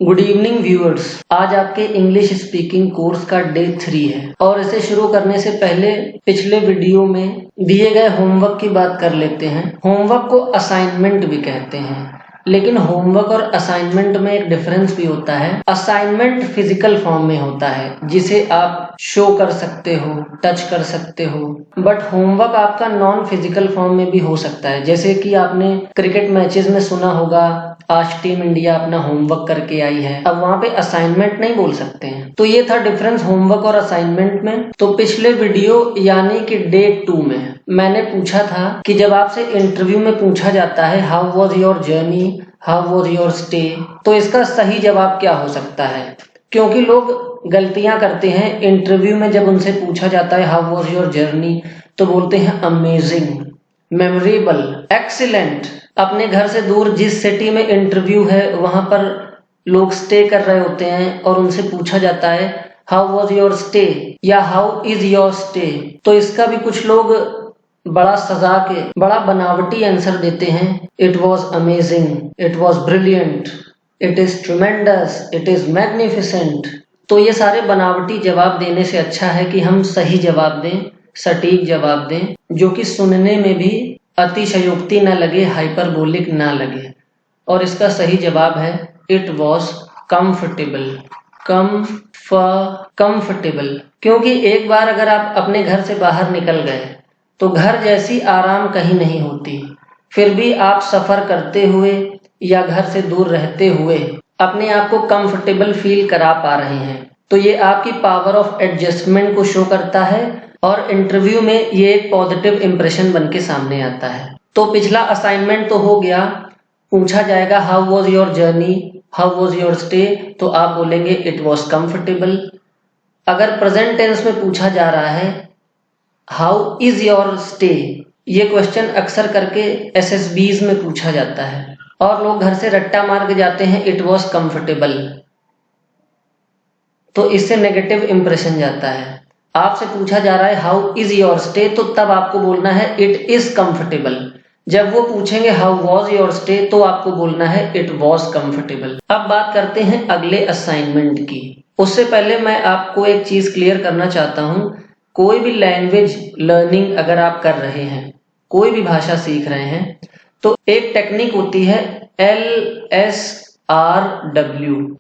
Good evening viewers. आज आपके English speaking course का डे 3 है और इसे शुरू करने से पहले पिछले वीडियो में दिए गए होमवर्क की बात कर लेते हैं। होमवर्क को असाइनमेंट भी कहते हैं, लेकिन होमवर्क और असाइनमेंट में एक डिफरेंस भी होता है। असाइनमेंट फिजिकल फॉर्म में होता है जिसे आप शो कर सकते हो, टच कर सकते हो, बट होमवर्क आपका नॉन फिजिकल फॉर्म में भी हो सकता है। जैसे कि आपने क्रिकेट मैचेस में सुना होगा, आज टीम इंडिया अपना होमवर्क करके आई है, अब वहां पे असाइनमेंट नहीं बोल सकते हैं। तो ये था डिफरेंस होमवर्क और असाइनमेंट में। तो पिछले वीडियो यानी कि डे 2 में मैंने पूछा था कि जब आपसे इंटरव्यू में पूछा जाता है how was your journey, how was your stay, तो इसका सही जवाब क्या हो सकता है। क्योंकि लोग गलतियां करते हैं। इंटरव्यू में जब उनसे पूछा जाता है हाउ वॉज योर जर्नी तो बोलते हैं अमेजिंग, मेमोरेबल, एक्सीलेंट। अपने घर से दूर जिस सिटी में इंटरव्यू है वहां पर लोग स्टे कर रहे होते हैं और उनसे पूछा जाता है हाउ वॉज योर स्टे या हाउ इज योर स्टे, तो इसका भी कुछ लोग बड़ा सजा के बड़ा बनावटी आंसर देते हैं। It was amazing, it was brilliant, it is tremendous, it is magnificent. तो ये सारे बनावटी जवाब देने से अच्छा है कि हम सही जवाब दें, सटीक जवाब दें, जो कि सुनने में भी अतिशयोक्ति न लगे, हाइपरबोलिक ना लगे। और इसका सही जवाब है इट वॉज कंफर्टेबल। कंफर्टेबल, क्योंकि एक बार अगर आप अपने घर से बाहर निकल गए तो घर जैसी आराम कहीं नहीं होती। फिर भी आप सफर करते हुए या घर से दूर रहते हुए अपने आप को कंफर्टेबल फील करा पा रहे हैं। तो ये आपकी पावर ऑफ एडजस्टमेंट को शो करता है और इंटरव्यू में ये एक पॉजिटिव इंप्रेशन बन के सामने आता है। तो पिछला असाइनमेंट तो हो गया। पूछा जाएगा how was your journey, how was your stay, तो आप बोलेंगे इट वॉज कंफर्टेबल। अगर प्रेजेंट टेंस में पूछा जा रहा है हाउ इज योर स्टे, ये क्वेश्चन अक्सर करके एसएसबीज में पूछा जाता है और लोग घर से रट्टा मार के जाते हैं इट वॉज कंफर्टेबल, तो इससे नेगेटिव इंप्रेशन जाता है। आपसे पूछा जा रहा है हाउ इज योर स्टे, तो तब आपको बोलना है इट इज कंफर्टेबल। जब वो पूछेंगे हाउ वॉज योर स्टे तो आपको बोलना है इट वॉज कंफर्टेबल। अब बात करते हैं अगले असाइनमेंट की। उससे पहले मैं आपको एक चीज क्लियर करना चाहता हूं। कोई भी लैंग्वेज लर्निंग अगर आप कर रहे हैं, कोई भी भाषा सीख रहे हैं, तो एक टेक्निक होती है LSRW,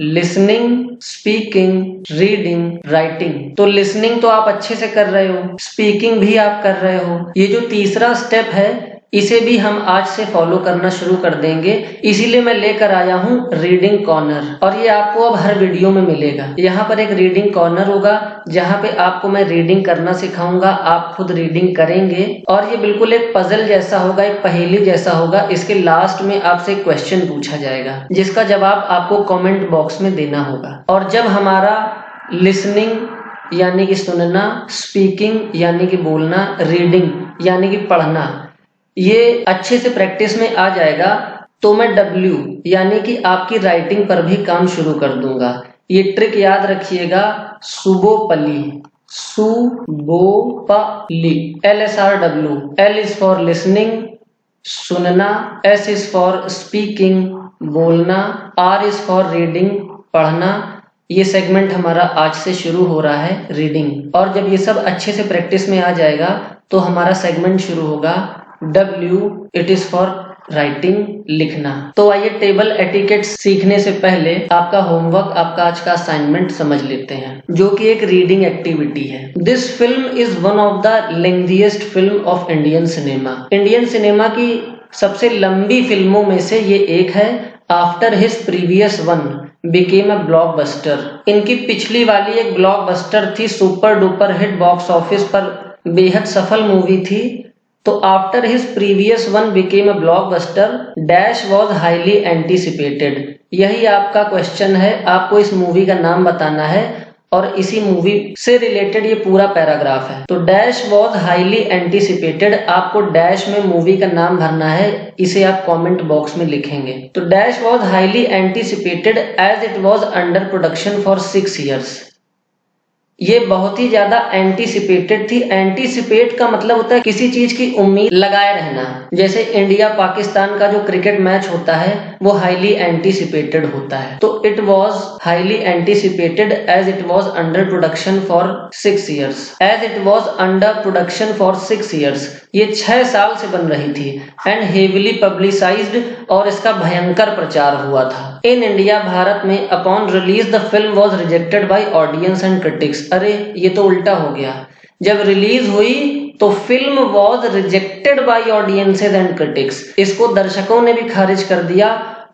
listening, speaking, reading, writing. तो लिसनिंग तो आप अच्छे से कर रहे हो, स्पीकिंग भी आप कर रहे हो। ये जो तीसरा स्टेप है इसे भी हम आज से फॉलो करना शुरू कर देंगे। इसीलिए मैं लेकर आया हूं रीडिंग कॉर्नर, और ये आपको अब हर वीडियो में मिलेगा। यहाँ पर एक रीडिंग कॉर्नर होगा जहाँ पे आपको मैं रीडिंग करना सिखाऊंगा, आप खुद रीडिंग करेंगे और ये बिल्कुल एक पजल जैसा होगा, एक पहेली जैसा होगा। इसके लास्ट में आपसे एक क्वेश्चन पूछा जाएगा जिसका जवाब आपको कॉमेंट बॉक्स में देना होगा। और जब हमारा लिसनिंग यानी कि सुनना, स्पीकिंग यानी कि बोलना, रीडिंग यानी कि पढ़ना, ये अच्छे से प्रैक्टिस में आ जाएगा तो मैं W यानी कि आपकी राइटिंग पर भी काम शुरू कर दूंगा। ये ट्रिक याद रखिएगा, सुबोपली, सुबोपली, LSRW। L is for listening, सुनना, S इज फॉर स्पीकिंग, बोलना, R इज फॉर रीडिंग, पढ़ना। ये सेगमेंट हमारा आज से शुरू हो रहा है रीडिंग, और जब ये सब अच्छे से प्रैक्टिस में आ जाएगा तो हमारा सेगमेंट शुरू होगा W, it is for writing, लिखना। तो आइए टेबल एटिकेट सीखने से पहले आपका होमवर्क, आपका आज का असाइनमेंट समझ लेते हैं, जो कि एक रीडिंग एक्टिविटी है। This film is one of the lengthiest film of Indian cinema. Indian cinema की सबसे लंबी फिल्मों में से ये एक है। After his previous one became a blockbuster. इनकी पिछली वाली एक ब्लॉकबस्टर थी, super duper hit, box office पर बेहद सफल मूवी थी। तो after his previous one became a blockbuster dash was highly anticipated. यही आपका क्वेश्चन है, आपको इस मूवी का नाम बताना है और इसी मूवी से रिलेटेड ये पूरा पैराग्राफ है। तो डैश वॉज हाईली एंटीसिपेटेड, आपको डैश में मूवी का नाम भरना है, इसे आप कमेंट बॉक्स में लिखेंगे। तो dash was highly anticipated as it was under production for 6 years। ये बहुत ही ज्यादा एंटीसिपेटेड थी। एंटीसिपेट का मतलब होता है किसी चीज की उम्मीद लगाए रहना। जैसे इंडिया पाकिस्तान का जो क्रिकेट मैच होता है वो हाईली एंटीसिपेटेड होता है। तो it was highly anticipated as it was under production for 6 years। As it was under production for 6 years, ये 6 साल से बन रही थी। एंड हेविली पब्लिसाइज्ड, और इसका भयंकर प्रचार हुआ था। इन इंडिया, भारत में upon release the film was rejected by audience and critics. अरे ये तो उल्टा हो गया, जब रिलीज हुई तो film was rejected by audiences and critics, इसको दर्शकों ने भी खारिज कर दिया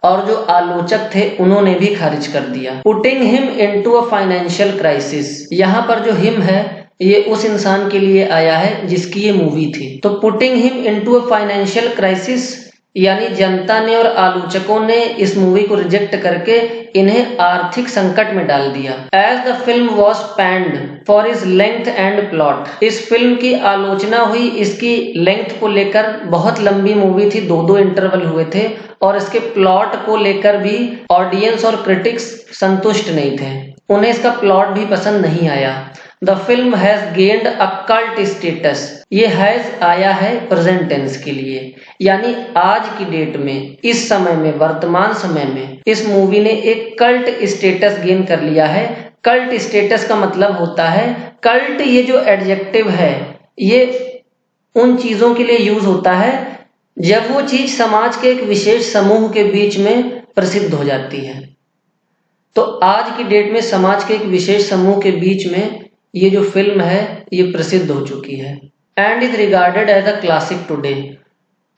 और जो आलोचक थे उन्होंने भी खारिज कर दिया। Putting him into a financial crisis, यहाँ पर जो हिम है ये उस इंसान के लिए आया है जिसकी ये मूवी थी। तो putting him into a financial crisis यानी जनता ने और आलोचकों ने इस मूवी को रिजेक्ट करके इन्हें आर्थिक संकट में डाल दिया। As the film was panned for its length and plot, इस फिल्म की आलोचना हुई इसकी लेंथ को लेकर, बहुत लंबी मूवी थी, 2-2 इंटरवल हुए थे, और इसके प्लॉट को लेकर भी ऑडियंस और क्रिटिक्स संतुष्ट नहीं थे, उन्हें इसका प्लॉट भी पसंद नहीं आया। The film has gained a cult status, ये हैज आया है प्रेजेंट टेंस के लिए, यानी आज की डेट में, इस समय में, वर्तमान समय में इस मूवी ने एक कल्ट स्टेटस गेन कर लिया है। कल्ट स्टेटस का मतलब होता है, कल्ट ये जो एडजेक्टिव है ये उन चीजों के लिए यूज होता है जब वो चीज समाज के एक विशेष समूह के बीच में प्रसिद्ध हो जाती है। तो आज की डेट में समाज के एक विशेष समूह के बीच में ये जो फिल्म है ये प्रसिद्ध हो चुकी है। And is regarded as a classic today,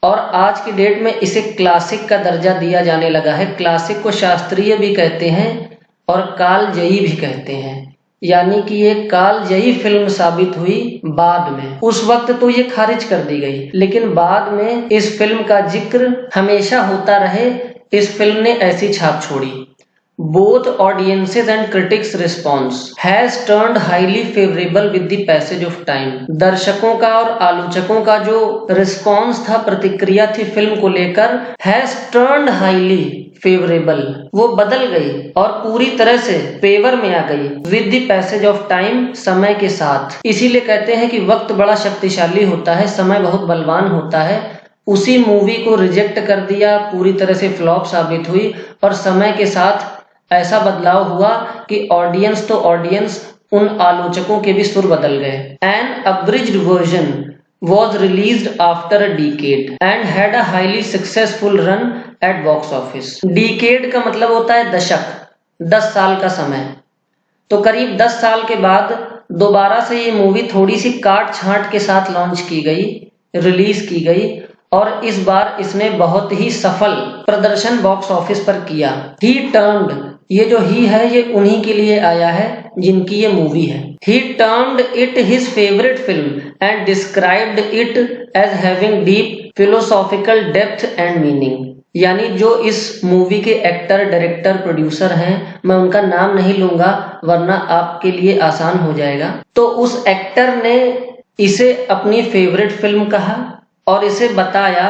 और आज की डेट में इसे क्लासिक का दर्जा दिया जाने लगा है। क्लासिक को शास्त्रीय भी कहते हैं और कालजयी भी कहते हैं, यानी कि ये कालजयी फिल्म साबित हुई बाद में। उस वक्त तो ये खारिज कर दी गई, लेकिन बाद में इस फिल्म का जिक्र हमेशा होता रहे। इस फिल्म ने ऐसी छाप छोड़ी। Both audiences and critics' response has turned highly favorable with the passage of time। दर्शकों का और आलोचकों का जो रिस्पॉन्स था, प्रतिक्रिया थी फिल्म को लेकर, has turned highly favorable, वो बदल गई और पूरी तरह से फेवर में आ गई with the passage of time, समय के साथ। इसीलिए कहते हैं कि वक्त बड़ा शक्तिशाली होता है, समय बहुत बलवान होता है। उसी मूवी को रिजेक्ट कर दिया, पूरी तरह से फ्लॉप साबित हुई, और समय के साथ ऐसा बदलाव हुआ कि ऑडियंस तो ऑडियंस, उन आलोचकों के भी सुर बदल गए। An abridged version was released after a decade and had a highly successful run at box office. Decade का मतलब होता है दशक, 10 साल का समय। तो करीब 10 साल के बाद दोबारा से ये मूवी थोड़ी सी काट छांट के साथ लॉन्च की गई, रिलीज की गई, और इस बार इसने बहुत ही सफल प्रदर्शन बॉक्स ऑफिस पर किया। ही टर्म्ड, ये जो ही है ये उन्हीं के लिए आया है जिनकी ये मूवी है। He termed it his favourite film and described it as having deep philosophical depth and meaning. यानी जो इस मूवी के एक्टर, डायरेक्टर, प्रोड्यूसर हैं, मैं उनका नाम नहीं लूंगा वरना आपके लिए आसान हो जाएगा। तो उस एक्टर ने इसे अपनी फेवरेट फिल्म कहा और इसे बताया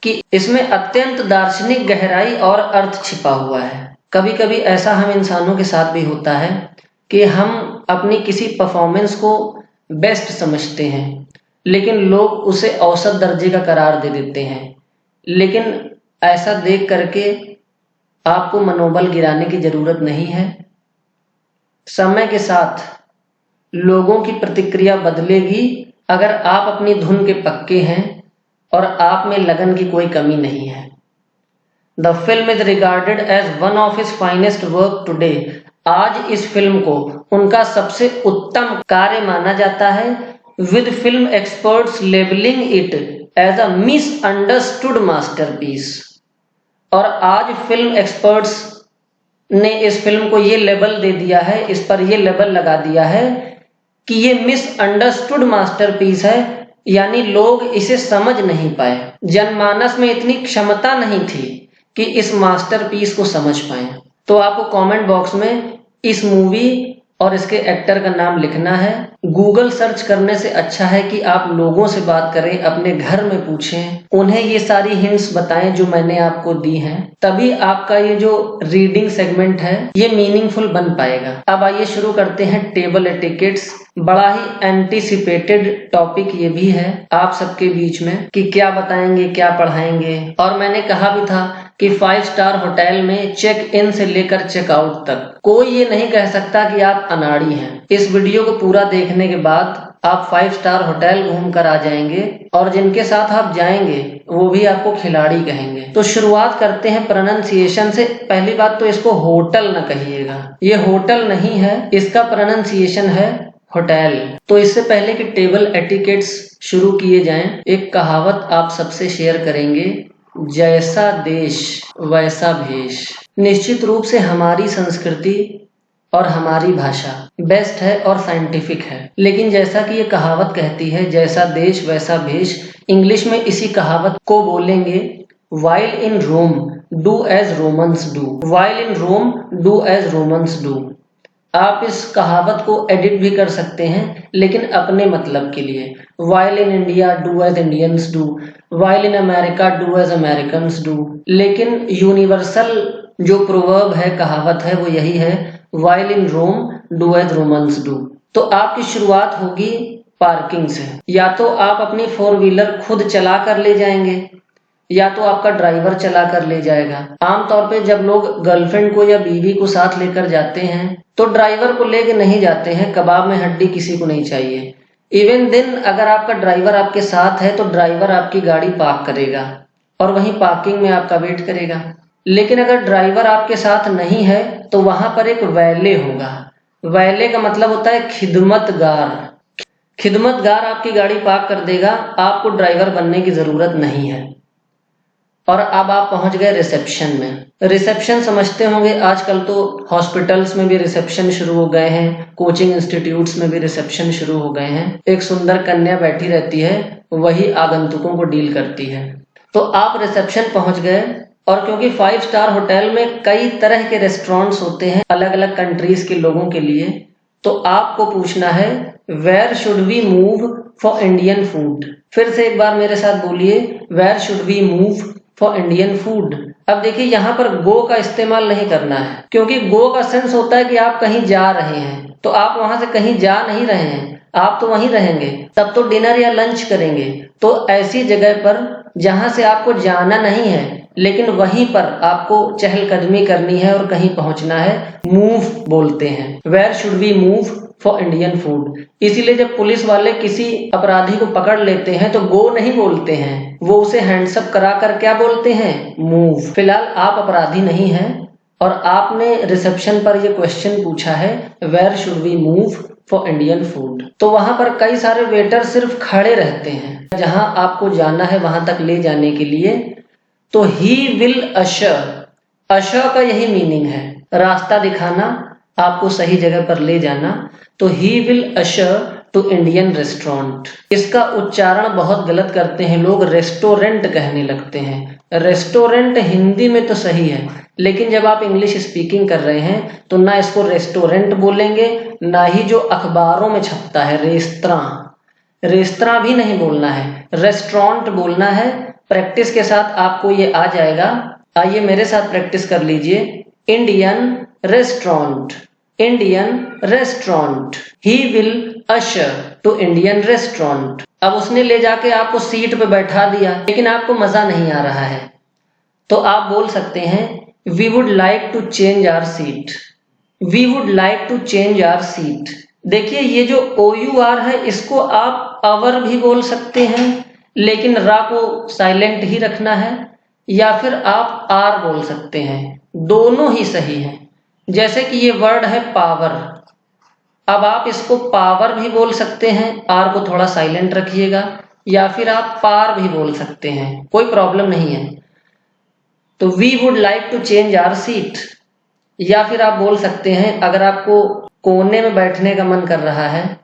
कि इसमें अत्यंत दार्शनिक गहराई और अर्थ छिपा हुआ है। कभी कभी ऐसा हम इंसानों के साथ भी होता है कि हम अपनी किसी परफॉर्मेंस को बेस्ट समझते हैं, लेकिन लोग उसे औसत दर्जे का करार दे देते हैं। लेकिन ऐसा देख करके आपको मनोबल गिराने की जरूरत नहीं है। समय के साथ लोगों की प्रतिक्रिया बदलेगी अगर आप अपनी धुन के पक्के हैं और आप में लगन की कोई कमी नहीं है। The film is regarded as one of his finest work today. आज इस फिल्म को उनका सबसे उत्तम कार्य माना जाता है, with film experts labelling it as a misunderstood masterpiece. और आज फिल्म एक्सपर्ट्स ने इस फिल्म को ये लेबल दे दिया है, इस पर ये लेबल लगा दिया है कि ये मिसअंडरस्टूड मास्टरपीस है, यानी लोग इसे समझ नहीं पाए। जनमानस में इतनी क्षमता नहीं थी कि इस मास्टरपीस को समझ पाए। तो आपको कमेंट बॉक्स में इस मूवी और इसके एक्टर का नाम लिखना है। गूगल सर्च करने से अच्छा है कि आप लोगों से बात करें, अपने घर में पूछें, उन्हें ये सारी हिंट्स बताएं जो मैंने आपको दी हैं, तभी आपका ये जो रीडिंग सेगमेंट है ये मीनिंगफुल बन पाएगा। अब आइए शुरू करते हैं टेबल एटिकेट्स बड़ा ही एंटीसिपेटेड टॉपिक ये भी है आप सबके बीच में कि क्या बताएंगे, क्या पढ़ाएंगे। और मैंने कहा भी था कि 5 स्टार होटल में चेक इन से लेकर चेकआउट तक कोई ये नहीं कह सकता कि आप अनाड़ी हैं। इस वीडियो को पूरा देखने के बाद आप 5 स्टार होटल घूम कर आ जाएंगे और जिनके साथ आप जाएंगे वो भी आपको खिलाड़ी कहेंगे। तो शुरुआत करते हैं प्रोनाउंसिएशन से। पहली बात तो इसको होटल न कहिएगा, ये होटल नहीं है, इसका प्रोनाउंसिएशन है होटल। तो इससे पहले कि टेबल एटिकेट्स शुरू किए जाएं, एक कहावत आप सबसे शेयर करेंगे, जैसा देश वैसा भेष। निश्चित रूप से हमारी संस्कृति और हमारी भाषा बेस्ट है और साइंटिफिक है, लेकिन जैसा कि ये कहावत कहती है जैसा देश वैसा भेष, इंग्लिश में इसी कहावत को बोलेंगे while in Rome do as Romans do, while in Rome do as Romans do। आप इस कहावत को एडिट भी कर सकते हैं लेकिन अपने मतलब के लिए, while in India do as Indians do, while in America do as Americans do। लेकिन यूनिवर्सल जो प्रोवर्ब है, कहावत है, वो यही है while in Rome do as Romans do। तो आपकी शुरुआत होगी पार्किंग से। या तो आप अपनी 4 व्हीलर खुद चला कर ले जाएंगे या तो आपका ड्राइवर चला कर ले जाएगा। आमतौर पे जब लोग गर्लफ्रेंड को या बीवी को साथ लेकर जाते हैं तो ड्राइवर को लेके नहीं जाते हैं, कबाब में हड्डी किसी को नहीं चाहिए। इवन दिन अगर आपका ड्राइवर आपके साथ है तो ड्राइवर आपकी गाड़ी पार्क करेगा और वहीं पार्किंग में आपका वेट करेगा। लेकिन अगर ड्राइवर आपके साथ नहीं है तो वहां पर एक वैले होगा। वैले का मतलब होता है खिदमतगार। खिदमतगार आपकी गाड़ी पार्क कर देगा, आपको ड्राइवर बनने की जरूरत नहीं है। और अब आप पहुंच गए रिसेप्शन में। रिसेप्शन समझते होंगे, आजकल तो हॉस्पिटल्स में भी रिसेप्शन शुरू हो गए हैं, कोचिंग इंस्टीट्यूट्स में भी रिसेप्शन शुरू हो गए हैं। एक सुंदर कन्या बैठी रहती है, वही आगंतुकों को डील करती है। तो आप रिसेप्शन पहुंच गए और क्योंकि 5 स्टार होटल में कई तरह के रेस्टोरेंट्स होते हैं अलग अलग कंट्रीज के लोगों के लिए, तो आपको पूछना है where should we move for Indian food. फिर से एक बार मेरे साथ बोलिए, where should we move for Indian food. अब देखिए यहाँ पर गो का इस्तेमाल नहीं करना है, क्योंकि गो का सेंस होता है कि आप कहीं जा रहे हैं, तो आप वहां से कहीं जा नहीं रहे हैं, आप तो वहीं रहेंगे, तब तो डिनर या लंच करेंगे। तो ऐसी जगह पर जहां से आपको जाना नहीं है लेकिन वहीं पर आपको चहलकदमी करनी है और कहीं पहुंचना है, मूव बोलते हैं। Where should we move for Indian food. इसीलिए जब पुलिस वाले किसी अपराधी को पकड़ लेते हैं तो गो नहीं बोलते हैं, वो उसे हैंड्सअप करा कर क्या बोलते हैं, मूव। फिलहाल आप अपराधी नहीं हैं और आपने रिसेप्शन पर ये क्वेश्चन पूछा है where should we move for Indian food. तो वहां पर कई सारे वेटर सिर्फ खड़े रहते हैं जहां आपको जाना है वहां तक ले जाने के लिए। तो ही विल अशर, अशर का यही मीनिंग है, रास्ता दिखाना, आपको सही जगह पर ले जाना। तो he will usher to Indian restaurant. इसका उच्चारण बहुत गलत करते हैं लोग, रेस्टोरेंट कहने लगते हैं। रेस्टोरेंट हिंदी में तो सही है, लेकिन जब आप इंग्लिश स्पीकिंग कर रहे हैं तो ना इसको रेस्टोरेंट बोलेंगे, ना ही जो अखबारों में छपता है रेस्तरां, रेस्तरां भी नहीं बोलना है, रेस्टोरेंट बोलना है। प्रैक्टिस के साथ आपको ये आ जाएगा। आइए मेरे साथ प्रैक्टिस कर लीजिए। Indian restaurant, Indian restaurant. He will usher to Indian restaurant. अब उसने ले जाके आपको सीट पे बैठा दिया लेकिन आपको मजा नहीं आ रहा है, तो आप बोल सकते हैं we would like to change our seat, we would like to change our seat. देखिए ये जो OUR है इसको आप अवर भी बोल सकते हैं लेकिन रा को साइलेंट ही रखना है, या फिर आप आर बोल सकते हैं, दोनों ही सही है। जैसे कि ये वर्ड है पावर, अब आप इसको पावर भी बोल सकते हैं, आर को थोड़ा साइलेंट रखिएगा, या फिर आप पार भी बोल सकते हैं, कोई प्रॉब्लम नहीं है। तो we would like to change our seat, या फिर आप बोल सकते हैं अगर आपको कोने में बैठने का मन कर रहा है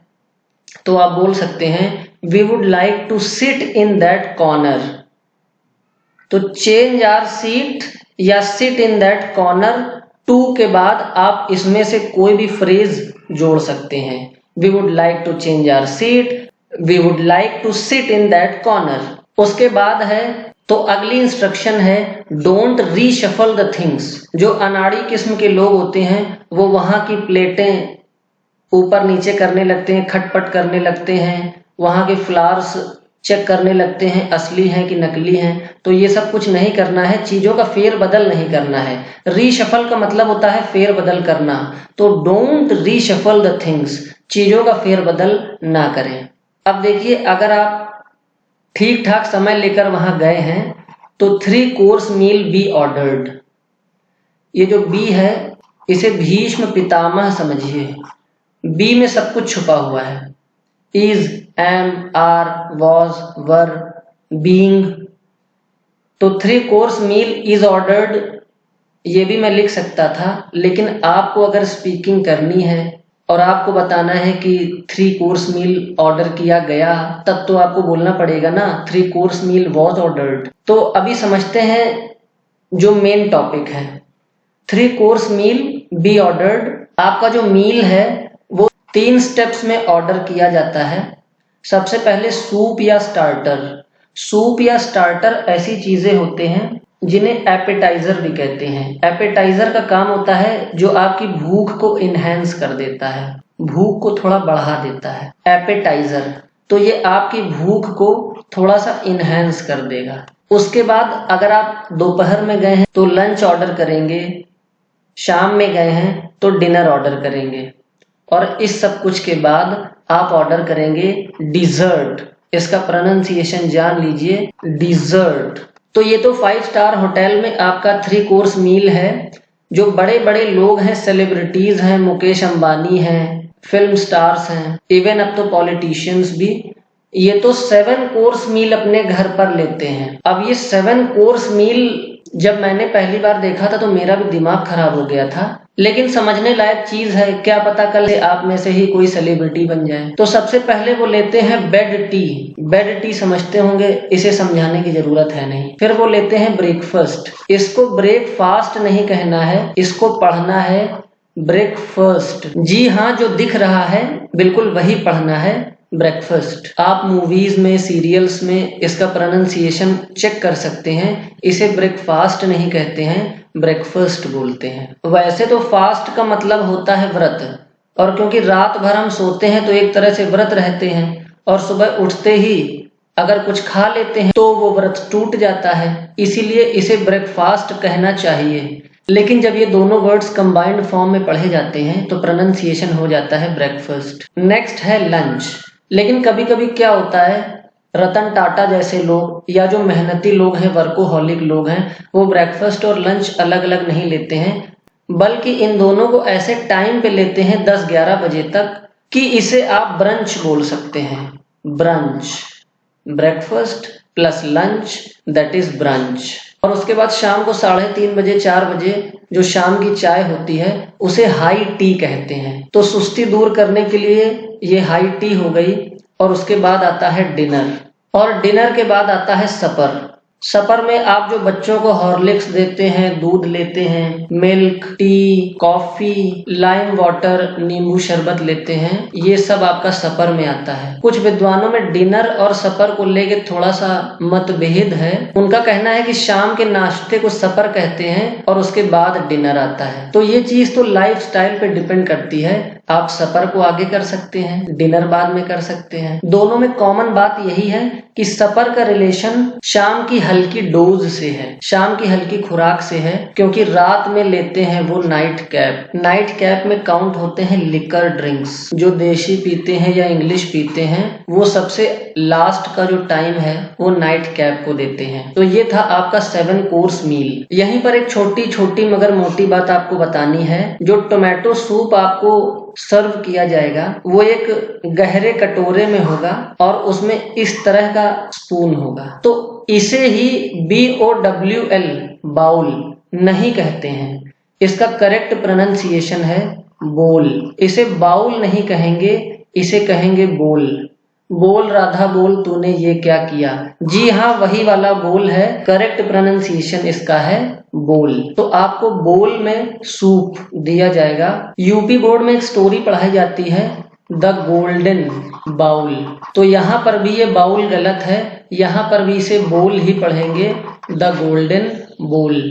तो आप बोल सकते हैं we would like to sit in that corner. तो चेंज आवर सीट या sit in that corner, to के बाद आप इसमें से कोई भी फ्रेज जोड़ सकते हैं। We would like to change our seat, we would like to sit in that corner. उसके बाद है तो अगली इंस्ट्रक्शन है डोंट रीशफल द थिंग्स। जो अनाड़ी किस्म के लोग होते हैं वो वहां की प्लेटें ऊपर नीचे करने लगते हैं, खटपट करने लगते हैं, वहां के फ्लावर्स चेक करने लगते हैं असली हैं कि नकली हैं। तो ये सब कुछ नहीं करना है, चीजों का फेर बदल नहीं करना है। रीशफल का मतलब होता है फेर बदल करना। तो डोंट रीशफल द थिंग्स, चीजों का फेर बदल ना करें। अब देखिए, अगर आप ठीक ठाक समय लेकर वहां गए हैं तो 3 कोर्स मील बी ऑर्डर्ड। ये जो बी है इसे भीष्म पितामह समझिए। बी में सब कुछ छुपा हुआ है, is, am, are, was, were, being. तो 3 कोर्स मील इज ऑर्डर्ड ये भी मैं लिख सकता था, लेकिन आपको अगर स्पीकिंग करनी है और आपको बताना है कि 3 कोर्स मील ऑर्डर किया गया, तब तो आपको बोलना पड़ेगा ना 3 कोर्स मील वॉज ऑर्डर्ड। तो अभी समझते हैं जो मेन टॉपिक है। 3 कोर्स मील बी ऑर्डर्ड। आपका जो मील है वो 3 स्टेप्स में ऑर्डर किया जाता है। सबसे पहले सूप या स्टार्टर। सूप या स्टार्टर ऐसी चीजें होते हैं जिन्हें एपेटाइजर भी कहते हैं। एपेटाइजर का काम होता है जो आपकी भूख को इनहेंस कर देता है, भूख को थोड़ा बढ़ा देता है। एपेटाइजर तो ये आपकी भूख को थोड़ा सा इनहेंस कर देगा। उसके बाद अगर आप दोपहर में गए हैं तो लंच ऑर्डर करेंगे, शाम में गए हैं तो डिनर ऑर्डर करेंगे, और इस सब कुछ के बाद आप ऑर्डर करेंगे डिजर्ट। इसका प्रोनाउंसिएशन जान लीजिए, डिजर्ट। तो ये तो 5 स्टार होटल में आपका 3 कोर्स मील है। जो बड़े बड़े लोग हैं, सेलिब्रिटीज हैं, मुकेश अंबानी हैं, फिल्म स्टार्स हैं, इवन अब तो पॉलिटिशियंस भी, ये तो 7 कोर्स मील अपने घर पर लेते हैं। अब ये 7 कोर्स मील जब मैंने पहली बार देखा था तो मेरा भी दिमाग खराब हो गया था, लेकिन समझने लायक चीज है। क्या पता कल आप में से ही कोई सेलिब्रिटी बन जाए। तो सबसे पहले वो लेते हैं बेड टी। बेड टी समझते होंगे, इसे समझाने की जरूरत है नहीं। फिर वो लेते हैं ब्रेकफास्ट। इसको ब्रेकफास्ट नहीं कहना है, इसको पढ़ना है ब्रेकफास्ट। जी हाँ, जो दिख रहा है बिल्कुल वही पढ़ना है, ब्रेकफास्ट। आप मूवीज में, सीरियल्स में इसका प्रोनाउंसिएशन चेक कर सकते हैं। इसे ब्रेकफास्ट नहीं कहते हैं, ब्रेकफास्ट बोलते हैं। वैसे तो फास्ट का मतलब होता है व्रत, और क्योंकि रात भर हम सोते हैं तो एक तरह से व्रत रहते हैं, और सुबह उठते ही अगर कुछ खा लेते हैं तो वो व्रत टूट जाता है, इसीलिए इसे ब्रेकफास्ट कहना चाहिए। लेकिन जब ये दोनों वर्ड्स कंबाइंड फॉर्म में पढ़े जाते हैं तो प्रोनाउंसिएशन हो जाता है ब्रेकफास्ट। नेक्स्ट है लंच। लेकिन कभी कभी क्या होता है, रतन टाटा जैसे लोग या जो मेहनती लोग हैं, वर्कोहॉलिक लोग हैं, वो ब्रेकफास्ट और लंच अलग अलग नहीं लेते हैं, बल्कि इन दोनों को ऐसे टाइम पे लेते हैं 10-11 बजे तक कि इसे आप ब्रंच बोल सकते हैं। Brunch, breakfast plus lunch, that is brunch. और उसके बाद शाम को 3:30 बजे 4 बजे जो शाम की चाय होती है उसे हाई टी कहते हैं। तो सुस्ती दूर करने के लिए ये हाई टी हो गई। और उसके बाद आता है डिनर, और डिनर के बाद आता है सपर। सपर में आप जो बच्चों को हॉर्लिक्स देते हैं, दूध लेते हैं, milk, T, coffee, lime water, नींबू शरबत लेते हैं, ये सब आपका सपर में आता है। कुछ विद्वानों में डिनर और सपर को लेके थोड़ा सा मतभेद है। उनका कहना है कि शाम के नाश्ते को सपर कहते हैं और उसके बाद डिनर आता है। तो ये चीज तो लाइफ स्टाइल पे डिपेंड करती है। आप सपर को आगे कर सकते हैं, डिनर बाद में कर सकते हैं। दोनों में कॉमन बात यही है कि सपर का रिलेशन शाम की हल्की डोज से है, शाम की हल्की खुराक से है, क्योंकि रात में लेते हैं वो नाइट कैप। नाइट कैप में काउंट होते हैं लिकर ड्रिंक्स। जो देशी पीते हैं या इंग्लिश पीते हैं वो सबसे लास्ट का जो टाइम है वो नाइट कैप को देते हैं। तो ये था आपका 7 कोर्स मील। यहीं पर एक छोटी छोटी मगर मोटी बात आपको बतानी है। जो टोमेटो सूप आपको सर्व किया जाएगा वो एक गहरे कटोरे में होगा और उसमें इस तरह का स्पून होगा। तो इसे ही BOWL बाउल नहीं कहते हैं, इसका करेक्ट प्रोनाउंसिएशन है बोल। इसे बाउल नहीं कहेंगे, इसे कहेंगे बोल। बोल राधा बोल तूने ये क्या किया। जी हाँ, वही वाला बोल है, करेक्ट प्रोनाउंसिएशन इसका है बोल। तो आपको बोल में सूप दिया जाएगा। यूपी बोर्ड में एक स्टोरी पढ़ाई जाती है, द गोल्डन बाउल। तो यहाँ पर भी ये बाउल गलत है, यहाँ पर भी इसे बोल ही पढ़ेंगे, द गोल्डन बोल।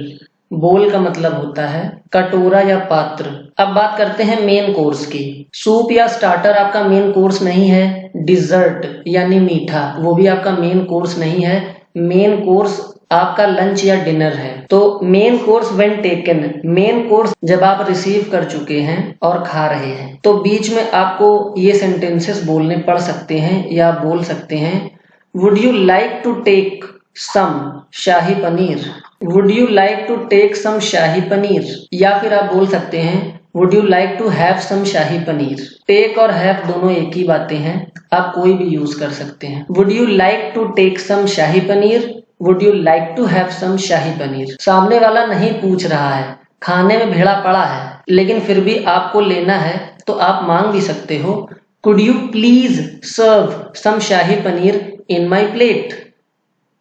बोल का मतलब होता है कटोरा या पात्र। अब बात करते हैं मेन कोर्स की। सूप या स्टार्टर आपका मेन कोर्स नहीं है। डिजर्ट यानी मीठा, वो भी आपका मेन कोर्स नहीं है। मेन कोर्स आपका लंच या डिनर है। तो main course when taken, main course जब आप रिसीव कर चुके हैं और खा रहे हैं। तो बीच में आपको ये सेंटेंसेस बोलने पड़ सकते हैं या बोल सकते हैं, would you like to take some shahi paneer, would you like to take some shahi paneer. या फिर आप बोल सकते हैं, would you like to have some shahi paneer. Take और हैव दोनों एक ही बातें हैं, आप कोई भी यूज कर सकते हैं। Would you like to take some shahi paneer, would you like to have some shahi paneer. सामने वाला नहीं पूछ रहा है, खाने में भेड़ा पड़ा है, लेकिन फिर भी आपको लेना है, तो आप मांग भी सकते हो, could you please serve some shahi paneer in my plate.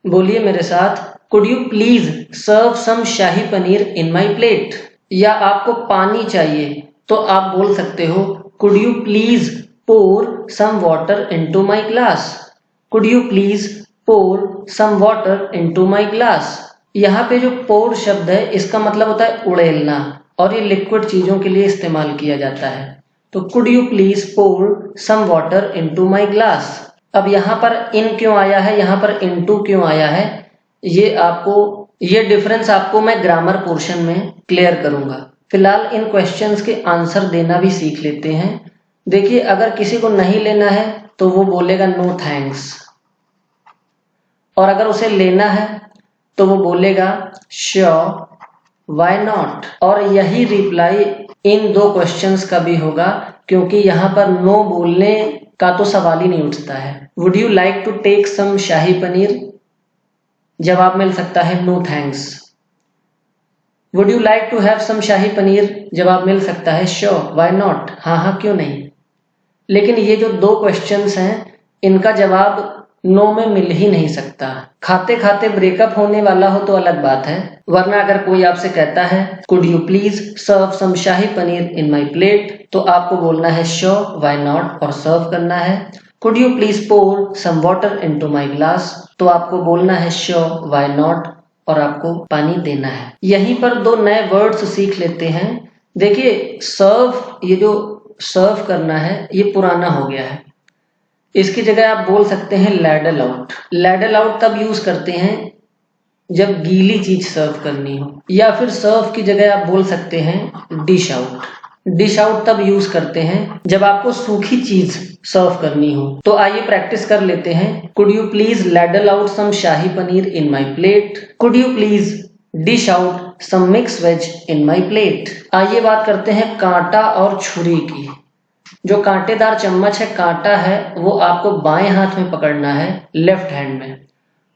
बोलिए मेरे साथ, could you please serve some shahi paneer in my plate. या आपको पानी चाहिए तो आप बोल सकते हो, could you please pour some water into my glass, could you please pour some water into my glass. यहाँ पे जो पोर शब्द है इसका मतलब होता है उड़ेलना, और ये लिक्विड चीजों के लिए इस्तेमाल किया जाता है। तो could you please pour some water into my glass. अब यहाँ पर इन क्यों आया है, यहाँ पर इनटू क्यों आया है, ये डिफरेंस आपको मैं ग्रामर पोर्शन में क्लियर करूंगा। फिलहाल इन क्वेश्चंस के आंसर देना भी सीख लेते हैं। देखिए, अगर किसी को नहीं लेना है तो वो बोलेगा नो थैंक्स, और अगर उसे लेना है तो वो बोलेगा श्योर, व्हाई नॉट। और यही रिप्लाई इन दो क्वेश्चंस का भी होगा, क्योंकि यहाँ पर नो बोलने का तो सवाल ही नहीं उठता है। Would you like to take some shahi paneer, जवाब मिल सकता है no thanks. Would you like to have some shahi paneer, जवाब मिल सकता है श्योर, व्हाई नॉट, हाँ हाँ क्यों नहीं। लेकिन ये जो दो क्वेश्चंस हैं इनका जवाब नो में मिल ही नहीं सकता। खाते खाते ब्रेकअप होने वाला हो तो अलग बात है, वरना अगर कोई आपसे कहता है could you please serve some shahi paneer in my plate, तो आपको बोलना है श्योर, व्हाई नॉट, और सर्व करना है। Could you please pour some water into my glass, तो आपको बोलना है श्योर, व्हाई नॉट, और आपको पानी देना है। यहीं पर दो नए वर्ड्स सीख लेते हैं। देखिए, सर्व, ये जो सर्व करना है ये पुराना हो गया है। इसकी जगह आप बोल सकते हैं लैडल आउट। लैडल आउट तब यूज करते हैं जब गीली चीज सर्व करनी हो, या फिर सर्व की जगह आप बोल सकते हैं डिश आउट। डिश आउट तब यूज करते हैं जब आपको सूखी चीज सर्व करनी हो। तो आइए प्रैक्टिस कर लेते हैं। Could you please ladle out some shahi paneer in my plate, could you please dish out some mix veg in my plate. आइए बात करते हैं कांटा और छुरी की। जो कांटेदार चम्मच है, कांटा है, वो आपको बाएं हाथ में पकड़ना है, लेफ्ट हैंड में,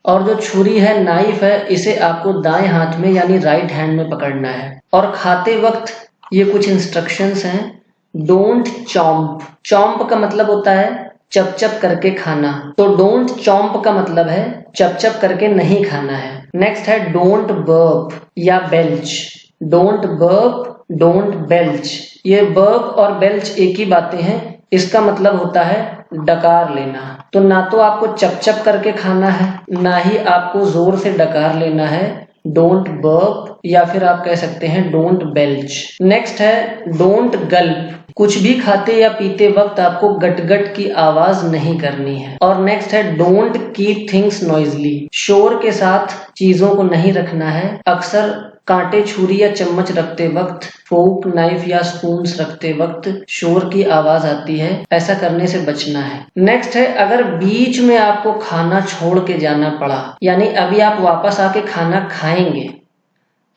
और जो छुरी है, नाइफ है, इसे आपको दाएं हाथ में यानी राइट हैंड में पकड़ना है। और खाते वक्त ये कुछ इंस्ट्रक्शंस हैं। Don't chomp. चॉम्प का मतलब होता है चप चप करके खाना, तो डोंट चॉम्प का मतलब है चप चप करके नहीं खाना है। नेक्स्ट है डोंट बर्प या belch. Don't burp, don't belch. ये बर्प और बेल्च एक ही बातें हैं। इसका मतलब होता है डकार लेना। तो ना तो आपको चप चप करके खाना है, ना ही आपको जोर से डकार लेना है। डोंट बर्प, या फिर आप कह सकते हैं डोंट बेल्च। नेक्स्ट है डोंट गल्प। कुछ भी खाते या पीते वक्त आपको गट गट की आवाज नहीं करनी है। और नेक्स्ट है डोंट कीप थिंग्स नॉइजली। शोर के साथ चीजों को नहीं रखना है। अक्सर कांटे, छुरी या चम्मच रखते वक्त, फोक, नाइफ या स्पून्स रखते वक्त शोर की आवाज आती है, ऐसा करने से बचना है। नेक्स्ट है अगर बीच में आपको खाना छोड़ के जाना पड़ा, यानी अभी आप वापस आके खाना खाएंगे,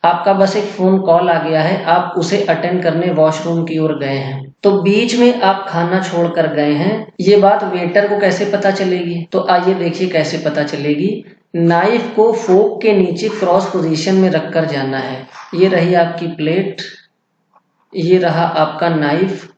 आपका बस एक फोन कॉल आ गया है, आप उसे अटेंड करने वॉशरूम की ओर गए हैं, तो बीच में आप खाना छोड़ कर गए हैं, ये बात वेटर को कैसे पता चलेगी? तो आइए देखिए कैसे पता चलेगी। नाइफ को फोक के नीचे क्रॉस पोजीशन में रखकर जाना है। ये रही आपकी प्लेट, ये रहा आपका नाइफ,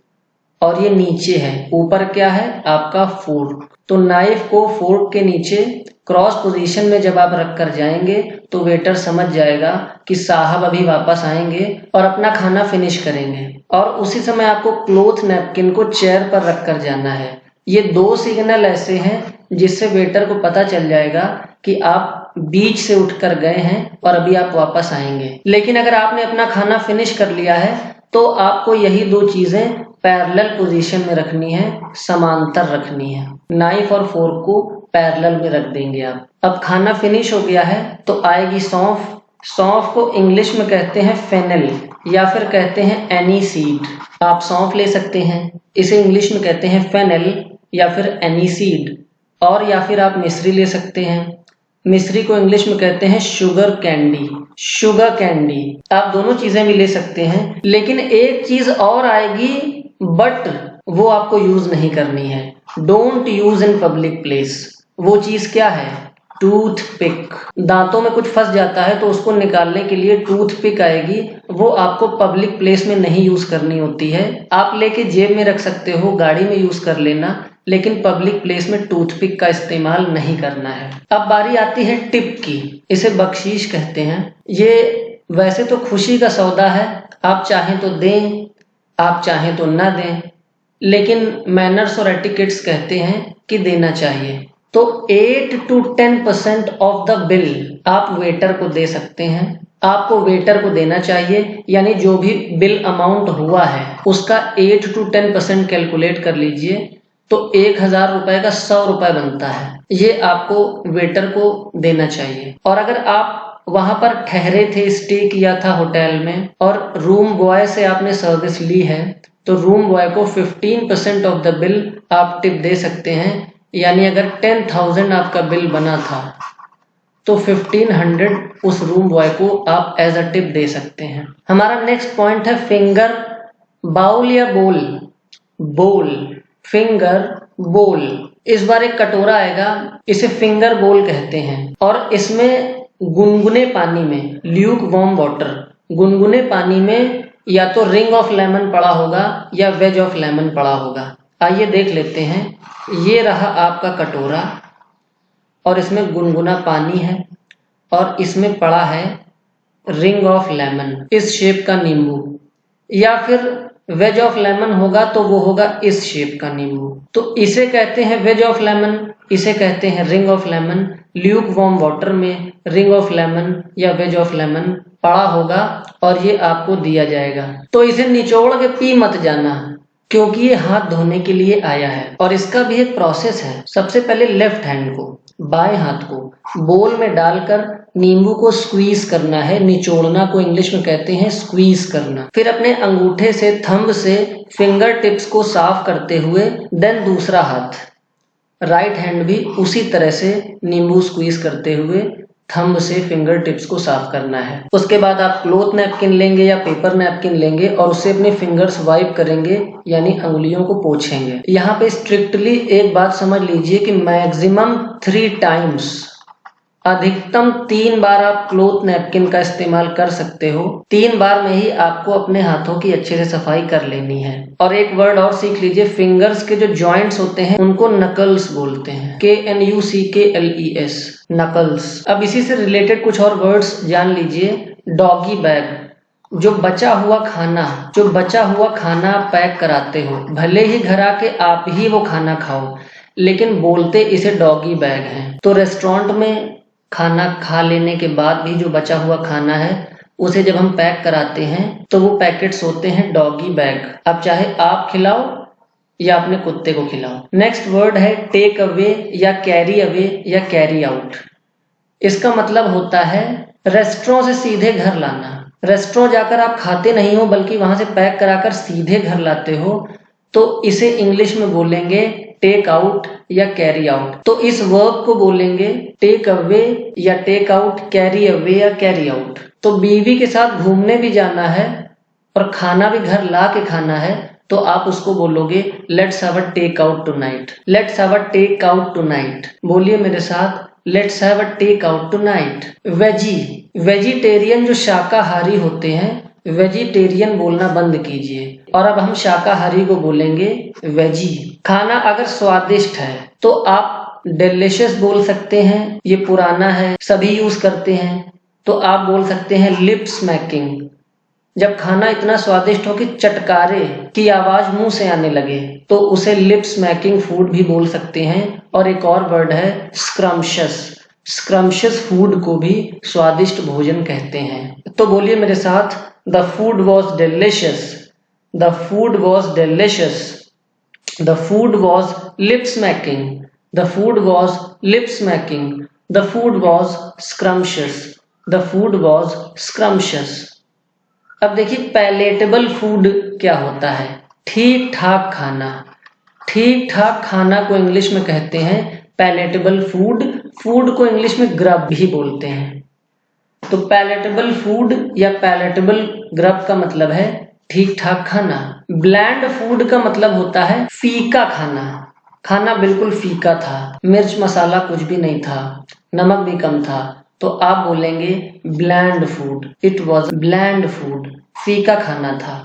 और ये नीचे है। ऊपर क्या है? आपका फोर्क। तो नाइफ को फोर्क के नीचे क्रॉस पोजीशन में जब आप रख कर जाएंगे तो वेटर समझ जाएगा कि साहब अभी वापस आएंगे और अपना खाना फिनिश करेंगे। और उसी समय आपको क्लॉथ नैपकिन को चेयर पर रख कर जाना है। ये दो सिग्नल ऐसे हैं जिससे वेटर को पता चल जाएगा कि आप बीच से उठकर गए हैं और अभी आप वापस आएंगे। लेकिन अगर आपने अपना खाना फिनिश कर लिया है तो आपको यही दो चीजें पैरेलल पोजीशन में रखनी है, समांतर रखनी है। नाइफ और फोर्क को पैरेलल में रख देंगे आप। अब खाना फिनिश हो गया है तो आएगी सौंफ। सौंफ को इंग्लिश में कहते हैं फेनेल या फिर कहते हैं एनी सीड। आप सौंफ ले सकते हैं, इसे इंग्लिश में कहते हैं फेनेल या फिर एनी सीड। और या फिर आप मिश्री ले सकते हैं, मिश्री को इंग्लिश में कहते हैं शुगर कैंडी। शुगर कैंडी आप दोनों चीजें भी ले सकते हैं। लेकिन एक चीज और आएगी बट वो आपको यूज नहीं करनी है। Don't use in public place. वो चीज क्या है? टूथपिक। दांतों में कुछ फंस जाता है तो उसको निकालने के लिए टूथपिक आएगी, वो आपको पब्लिक प्लेस में नहीं यूज करनी होती है। आप लेके जेब में रख सकते हो, गाड़ी में यूज कर लेना, लेकिन पब्लिक प्लेस में टूथपिक का इस्तेमाल नहीं करना है। अब बारी आती है टिप की, इसे बख्शीश कहते हैं। ये वैसे तो खुशी का सौदा है, आप चाहें तो दें, आप चाहें तो ना दें, लेकिन मैनर्स और एटिकेट्स कहते हैं कि देना चाहिए। तो 8 to 10% ऑफ द बिल आप वेटर को दे सकते हैं। आपको वेटर को देना चाहिए, यानी जो भी बिल अमाउंट हुआ है उसका 8 to 10% कैलकुलेट कर लीजिए तो 1000 रुपए का 100 रुपए बनता है। ये आपको वेटर को देना चाहिए। और अगर आप वहां पर ठहरे थे, स्टे किया था होटल में और रूम बॉय से आपने सर्विस ली है तो रूम बॉय को 15% ऑफ द बिल आप टिप दे सकते हैं। यानी अगर 10,000 आपका बिल बना था तो 1500 उस रूम बॉय को आप एज अ टिप दे सकते हैं। हमारा नेक्स्ट पॉइंट है फिंगर बाउल या बोल। बोल, फिंगर, बोल। इस बार एक कटोरा आएगा, इसे फिंगर बोल कहते हैं और इसमें गुनगुने पानी में, ल्यूक वार्म वाटर, गुनगुने पानी में या तो रिंग ऑफ लेमन पड़ा होगा या वेज ऑफ लेमन पड़ा होगा। आइए देख लेते हैं। ये रहा आपका कटोरा और इसमें गुनगुना पानी है और इसमें पड़ा है रिंग ऑफ लेमन, इस शेप का नींबू, या फिर वेज ऑफ लेमन होगा तो वो होगा इस शेप का नींबू। तो इसे कहते हैं वेज ऑफ लेमन, इसे कहते हैं ring of lemon. Luke warm water में रिंग ऑफ लेमन या वेज ऑफ लेमन पड़ा होगा और ये आपको दिया जाएगा। तो इसे निचोड़ के पी मत जाना, क्योंकि ये हाथ धोने के लिए आया है। और इसका भी एक प्रोसेस है। सबसे पहले लेफ्ट हैंड को, बाएं हाथ को बोल में डालकर नींबू को स्क्वीज करना है। निचोड़ना को इंग्लिश में कहते हैं स्क्वीज करना। फिर अपने अंगूठे से, थंब से फिंगर टिप्स को साफ करते हुए देन दूसरा हाथ, राइट हैंड भी उसी तरह से नींबू स्क्वीज करते हुए थंब से फिंगर टिप्स को साफ करना है। उसके बाद आप क्लॉथ नैपकिन लेंगे या पेपर नैपकिन लेंगे और उससे अपने फिंगर्स वाइप करेंगे, यानी अंगुलियों को पोंछेंगे। यहाँ पे स्ट्रिक्टली एक बात समझ लीजिए कि मैक्सिमम 3 टाइम्स, अधिकतम 3 बार आप क्लॉथ नैपकिन का इस्तेमाल कर सकते हो। 3 बार में ही आपको अपने हाथों की अच्छे से सफाई कर लेनी है। और एक वर्ड और सीख लीजिए, फिंगर्स के जो जॉइंट्स होते हैं उनको नकल्स बोलते हैं, KNUCKLES, नकल्स। अब इसी से रिलेटेड कुछ और वर्ड्स जान लीजिए। डॉगी बैग, जो बचा हुआ खाना पैक कराते हो, भले ही घर आके आप ही वो खाना खाओ, लेकिन बोलते इसे डॉगी बैग है। तो रेस्टोरेंट में खाना खा लेने के बाद भी जो बचा हुआ खाना है उसे जब हम पैक कराते हैं तो वो पैकेट्स होते हैं डॉगी बैग। अब चाहे आप खिलाओ या अपने कुत्ते को खिलाओ। नेक्स्ट वर्ड है टेक अवे या कैरी आउट। इसका मतलब होता है रेस्टोरेंट से सीधे घर लाना। रेस्टोरेंट जाकर आप खाते नहीं हो बल्कि वहां से पैक कराकर सीधे घर लाते हो, तो इसे इंग्लिश में बोलेंगे टेक आउट या कैरी आउट। तो इस वर्ब को बोलेंगे टेक अवे या टेक आउट, कैरी अवे या कैरी आउट। तो बीवी के साथ घूमने भी जाना है और खाना भी घर ला के खाना है तो आप उसको बोलोगे let's have a take out tonight. Let's have a take out tonight. बोलिए मेरे साथ, let's have a take out tonight. Vegetarian जो शाकाहारी होते हैं, वेजिटेरियन बोलना बंद कीजिए और अब हम शाकाहारी को बोलेंगे वेजी। खाना अगर स्वादिष्ट है तो आप डिलिशियस बोल सकते हैं, ये पुराना है सभी यूज करते हैं, तो आप बोल सकते हैं लिप स्मैकिंग। जब खाना इतना स्वादिष्ट हो कि चटकारे की आवाज मुंह से आने लगे तो उसे लिप स्मैकिंग फूड भी बोल सकते हैं। और एक और वर्ड है स्क्रम्पशियस। स्क्रम्शियस फूड को भी स्वादिष्ट भोजन कहते हैं। तो बोलिए मेरे साथ, the food was delicious, the food was delicious, the food was lip smacking, the food was lip smacking, the food was scrumptious, the food was scrumptious. अब देखिए पैलेटेबल फूड क्या होता है। ठीक ठाक खाना, ठीक ठाक खाना को इंग्लिश में कहते हैं पैलेटेबल फूड। फूड को इंग्लिश में ग्रब भी बोलते हैं। तो पैलेटेबल फूड या पैलेटेबल ग्रब का मतलब है ठीक ठाक खाना। ब्लैंड फूड का मतलब होता है फीका खाना। खाना बिल्कुल फीका था, मिर्च मसाला कुछ भी नहीं था, नमक भी कम था, तो आप बोलेंगे bland food, it was bland food, फीका खाना था।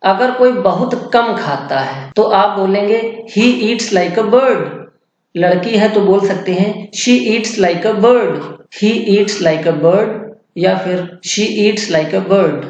अगर कोई बहुत कम खाता है तो आप बोलेंगे he eats like a bird. लड़की है तो बोल सकते हैं she Yeats like a bird, he eats like a bird, या फिर she Yeats like a bird.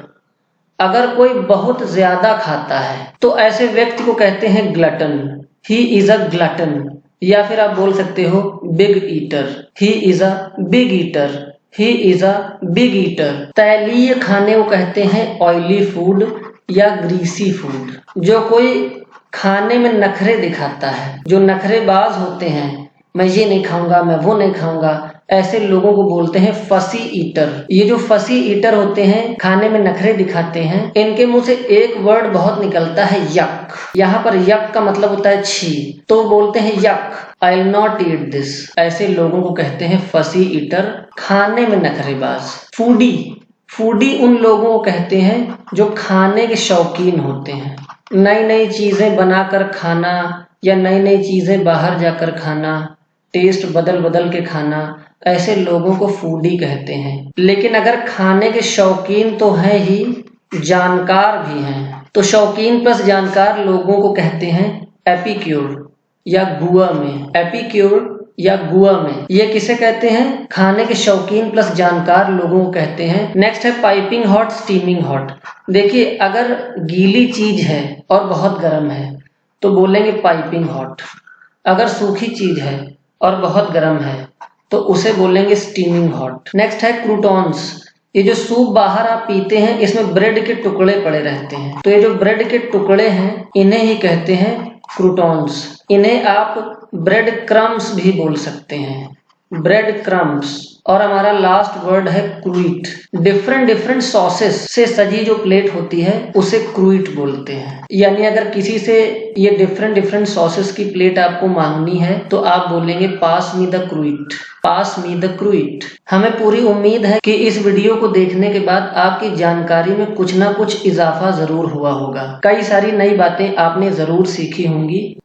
अगर कोई बहुत ज्यादा खाता है तो ऐसे व्यक्ति को कहते हैं glutton, he is a glutton, या फिर आप बोल सकते हो big eater, he is a big eater, he is a big eater. तैलीय खाने को कहते हैं ऑयली फूड या ग्रीसी फूड। जो कोई खाने में नखरे दिखाता है, जो नखरेबाज होते हैं, मैं ये नहीं खाऊंगा, मैं वो नहीं खाऊंगा, ऐसे लोगों को बोलते हैं फसी ईटर। ये जो फसी ईटर होते हैं, खाने में नखरे दिखाते हैं, इनके मुंह से एक वर्ड बहुत निकलता है यक। यहाँ पर यक का मतलब होता है छी, तो बोलते हैं यक, I will not eat this. ऐसे लोगों को कहते हैं फसी ईटर, खाने में नखरेबाज। फूडी, फूडी उन लोगों को कहते हैं जो खाने के शौकीन होते हैं। नई नई चीजें बनाकर खाना या नई नई चीजें बाहर जाकर खाना, टेस्ट बदल बदल के खाना, ऐसे लोगों को फूडी कहते हैं। लेकिन अगर खाने के शौकीन तो हैं ही, जानकार भी हैं, तो शौकीन प्लस जानकार लोगों को कहते हैं एपिक्योर या गुआ में। एपिक्योर या गुआ में, ये किसे कहते हैं? खाने के शौकीन प्लस जानकार लोगों को कहते हैं। नेक्स्ट है पाइपिंग हॉट, स्टीमिंग हॉट। देखिए अगर गीली चीज है और बहुत गर्म है तो बोलेंगे पाइपिंग हॉट। अगर सूखी चीज है और बहुत गर्म है तो उसे बोलेंगे स्टीमिंग हॉट। नेक्स्ट है क्रूटॉन्स। ये जो सूप बाहर आप पीते हैं, इसमें ब्रेड के टुकड़े पड़े रहते हैं, तो ये जो ब्रेड के टुकड़े हैं इन्हें ही कहते हैं क्रूटॉन्स। इन्हें आप ब्रेड क्रम्स भी बोल सकते हैं, ब्रेड क्रम्स। और हमारा लास्ट वर्ड है क्रूइट। डिफरेंट डिफरेंट सॉसेस से सजी जो प्लेट होती है उसे क्रूइट बोलते हैं। यानी अगर किसी से ये डिफरेंट डिफरेंट सॉसेस की प्लेट आपको मांगनी है तो आप बोलेंगे पास me the क्रूइट, pass me the क्रूइट। हमें पूरी उम्मीद है कि इस वीडियो को देखने के बाद आपकी जानकारी में कुछ ना कुछ इजाफा जरूर हुआ होगा। कई सारी नई बातें आपने जरूर सीखी होंगी।